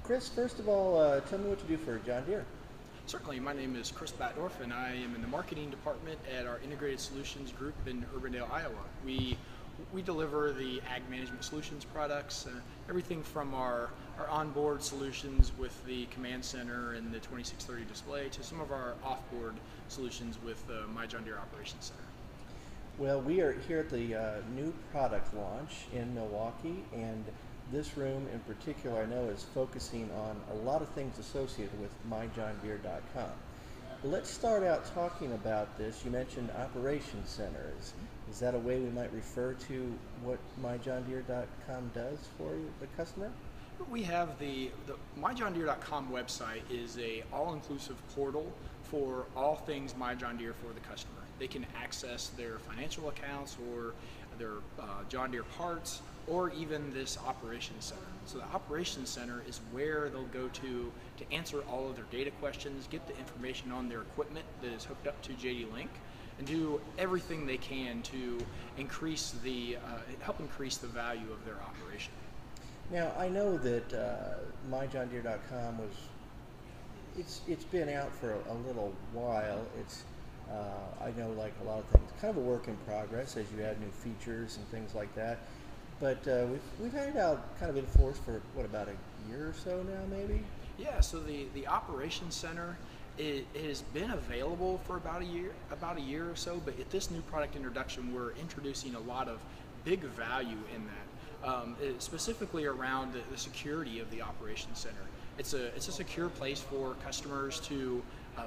Chris, first of all, tell me what you do for John Deere. Certainly, my name is Chris Batdorf, and I am in the marketing department at our Integrated Solutions Group in Urbandale, Iowa. We deliver the ag management solutions products, everything from our onboard solutions with the command center and the 2630 display to some of our offboard solutions with the MyJohnDeere Operations Center. Well, we are here at the new product launch in Milwaukee, and this room in particular I know is focusing on a lot of things associated with MyJohnDeere.com. Let's start out talking about this. You mentioned Operations Centers. Is that a way we might refer to what MyJohnDeere.com does for the customer? We have the MyJohnDeere.com website is a all-inclusive portal for all things MyJohnDeere for the customer. They can access their financial accounts or their John Deere parts, or even this Operations Center. So the Operations Center is where they'll go to answer all of their data questions, get the information on their equipment that is hooked up to JD Link, and do everything they can to help increase the value of their operation. Now, I know that MyJohnDeere.com it's been out for a little while. It's I know, like a lot of things, kind of a work in progress as you add new features and things like that. But we've had it out kind of in force for what, about a year or so now, maybe? Yeah. So the Operations Center it has been available for about a year or so. But at this new product introduction, we're introducing a lot of big value in that. Specifically around the security of the Operations Center. It's a secure place for customers to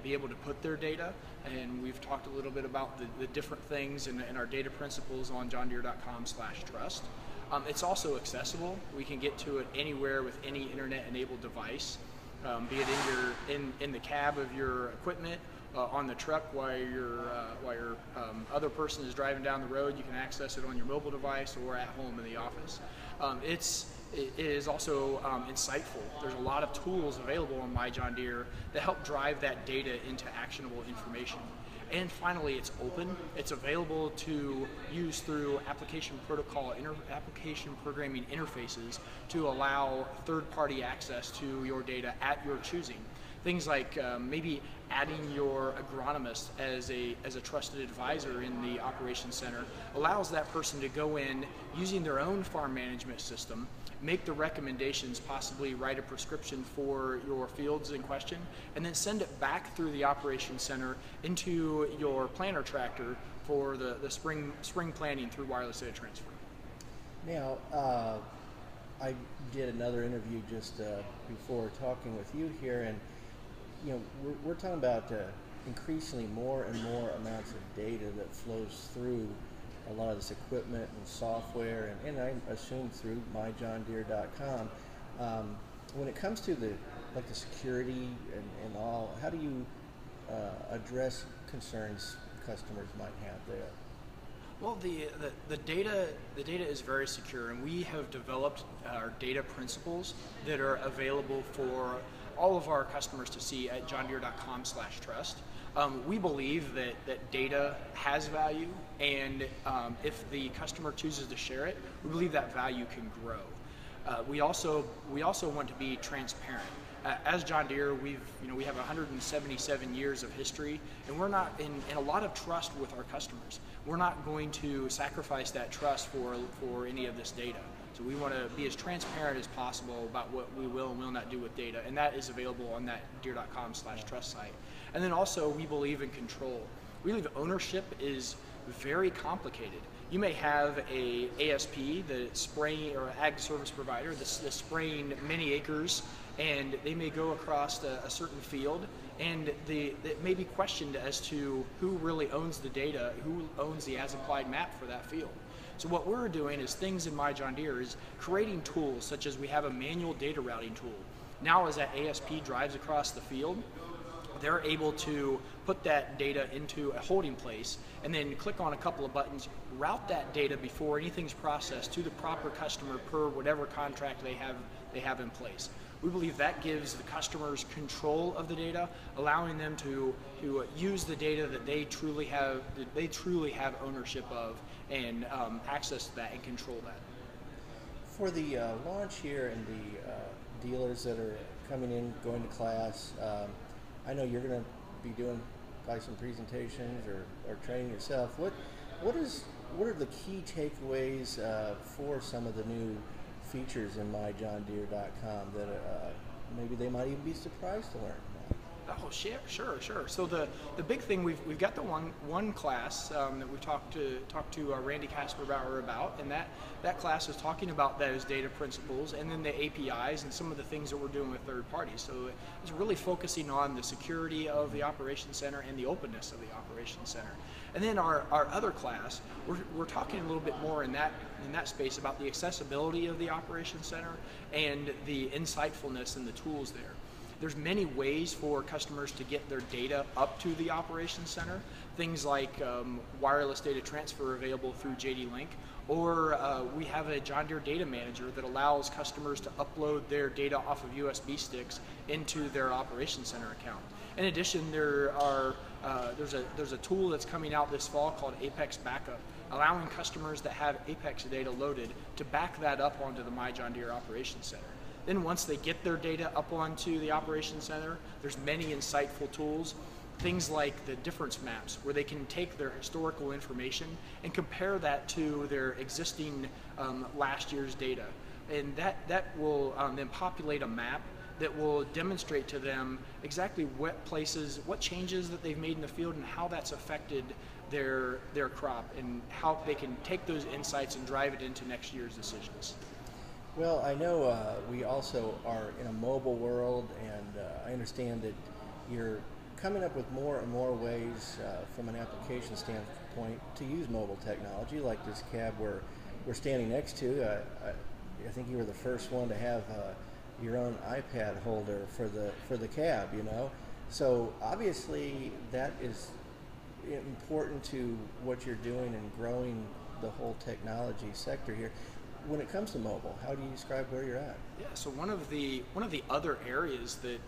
be able to put their data, and we've talked a little bit about the different things and our data principles on johndeere.com/trust. It's also accessible. We can get to it anywhere with any internet-enabled device, be it in the cab of your equipment, on the truck while your other person is driving down the road. You can access it on your mobile device or at home in the office. It is also insightful. There's a lot of tools available on MyJohnDeere that help drive that data into actionable information. And finally, it's open. It's available to use through application programming interfaces to allow third-party access to your data at your choosing. Things like maybe adding your agronomist as a trusted advisor in the Operations Center allows that person to go in using their own farm management system, make the recommendations, possibly write a prescription for your fields in question, and then send it back through the Operations Center into your planter tractor for the spring planting through wireless data transfer. Now, I did another interview just before talking with you here, and we're talking about increasingly more and more amounts of data that flows through a lot of this equipment and software, and I assume through MyJohnDeere.com. When it comes to the security and all, how do you address concerns customers might have there? Well, the data is very secure, and we have developed our data principles that are available for all of our customers to see at johndeere.com/trust. We believe that data has value, and if the customer chooses to share it, we believe that value can grow. We also want to be transparent. As John Deere, we have 177 years of history, and we're not in a lot of trust with our customers. We're not going to sacrifice that trust for any of this data. So we want to be as transparent as possible about what we will and will not do with data, and that is available on that deere.com/trust site. And then also, we believe in control. We believe ownership is very complicated. You may have a ASP, the spraying or ag service provider, that's spraying many acres, and they may go across a certain field, and it may be questioned as to who really owns the data, who owns the as-applied map for that field. So what we're doing is things in MyJohnDeere is creating tools, such as we have a manual data routing tool. Now as that ASP drives across the field, they're able to put that data into a holding place and then click on a couple of buttons, route that data before anything's processed to the proper customer per whatever contract they have in place. We believe that gives the customers control of the data, allowing them to use the data that they truly have ownership of, and access to that and control that. For the launch here and the dealers that are coming in, going to class. I know you're going to be doing probably some presentations or training yourself. What are the key takeaways for some of the new features in MyJohnDeere.com that maybe they might even be surprised to learn? Oh, sure. So the big thing, we've got the one class that we've talked to Randy Kasperbauer about, and that class is talking about those data principles and then the APIs and some of the things that we're doing with third parties. So it's really focusing on the security of the Operations Center and the openness of the Operations Center. And then our other class, we're talking a little bit more in that space about the accessibility of the Operations Center and the insightfulness and the tools there. There's many ways for customers to get their data up to the Operations Center. Things like wireless data transfer available through JD Link, or we have a John Deere Data Manager that allows customers to upload their data off of USB sticks into their Operations Center account. In addition, there's a tool that's coming out this fall called Apex Backup, allowing customers that have Apex data loaded to back that up onto the MyJohnDeere Operations Center. Then once they get their data up onto the Operations Center, there's many insightful tools, things like the difference maps, where they can take their historical information and compare that to their existing last year's data. And that will then populate a map that will demonstrate to them exactly what changes that they've made in the field and how that's affected their crop, and how they can take those insights and drive it into next year's decisions. Well, I know we also are in a mobile world, and I understand that you're coming up with more and more ways from an application standpoint to use mobile technology, like this cab we're standing next to. I think you were the first one to have your own iPad holder for the cab, you know. So obviously that is important to what you're doing and growing the whole technology sector here. When it comes to mobile, how do you describe where you're at? Yeah, so one of the other areas that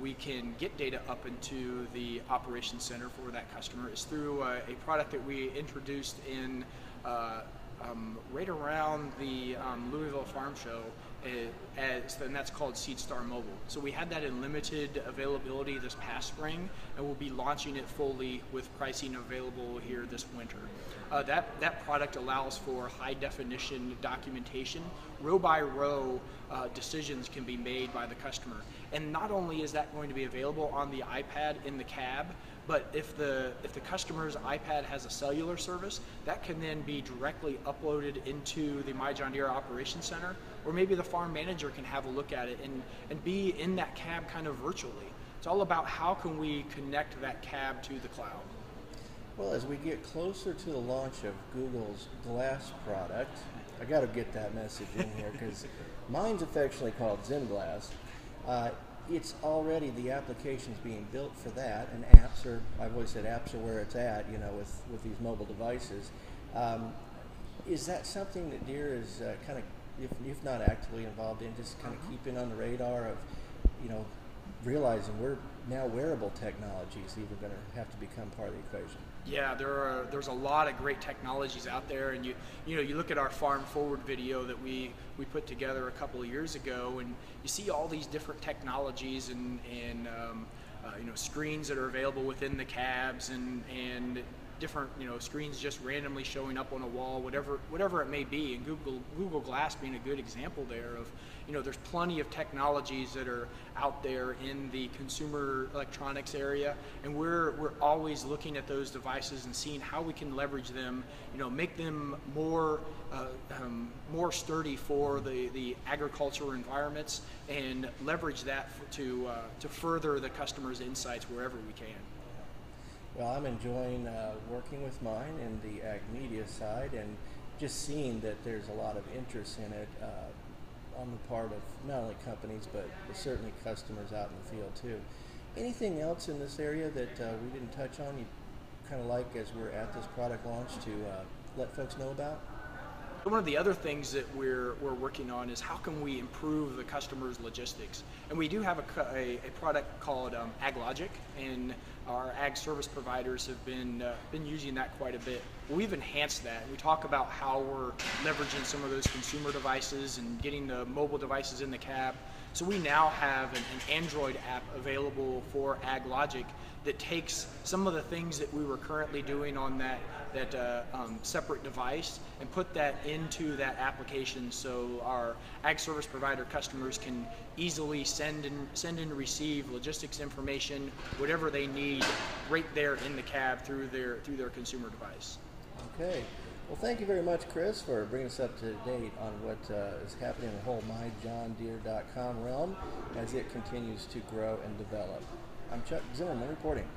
we can get data up into the Operations Center for that customer is through a product that we introduced in right around the Louisville Farm Show, and that's called SeedStar Mobile. So we had that in limited availability this past spring, and we'll be launching it fully with pricing available here this winter. That product allows for high definition documentation. Row by row decisions can be made by the customer. And not only is that going to be available on the iPad in the cab, but if the customer's iPad has a cellular service, that can then be directly uploaded into the MyJohnDeere Operations Center, or maybe the farm manager can have a look at it and be in that cab kind of virtually. It's all about how can we connect that cab to the cloud. Well, as we get closer to the launch of Google's Glass product, I got to get that message in here because mine's affectionately called ZimGlass. It's already, the application's being built for that, and apps are, I've always said apps are where it's at, you know, with these mobile devices. Is that something that Deere is kind of, if not actively involved in, just kind of keeping on the radar of, you know, realizing we're now wearable technology is even going to have to become part of the equation? Yeah, there's a lot of great technologies out there, and you look at our Farm Forward video that we put together a couple of years ago, and you see all these different technologies and screens that are available within the cabs, and different screens just randomly showing up on a wall, whatever it may be. And Google Glass being a good example there of, there's plenty of technologies that are out there in the consumer electronics area, and we're always looking at those devices and seeing how we can leverage them, make them more sturdy for the agricultural environments, and leverage that to further the customer's insights wherever we can. Well, I'm enjoying working with mine in the ag media side, and just seeing that there's a lot of interest in it on the part of not only companies, but certainly customers out in the field too. Anything else in this area that we didn't touch on you kind of like as we're at this product launch to let folks know about? One of the other things that we're working on is how can we improve the customer's logistics. And we do have a product called AgLogic, and our ag service providers have been using that quite a bit. We've enhanced that. We talk about how we're leveraging some of those consumer devices and getting the mobile devices in the cab So we now have an Android app available for AgLogic that takes some of the things that we were currently doing on that separate device and put that into that application, so our ag service provider customers can easily send and receive logistics information, whatever they need, right there in the cab through their consumer device. Okay. Well, thank you very much, Chris, for bringing us up to date on what is happening in the whole MyJohnDeere.com realm as it continues to grow and develop. I'm Chuck Zimmerman reporting.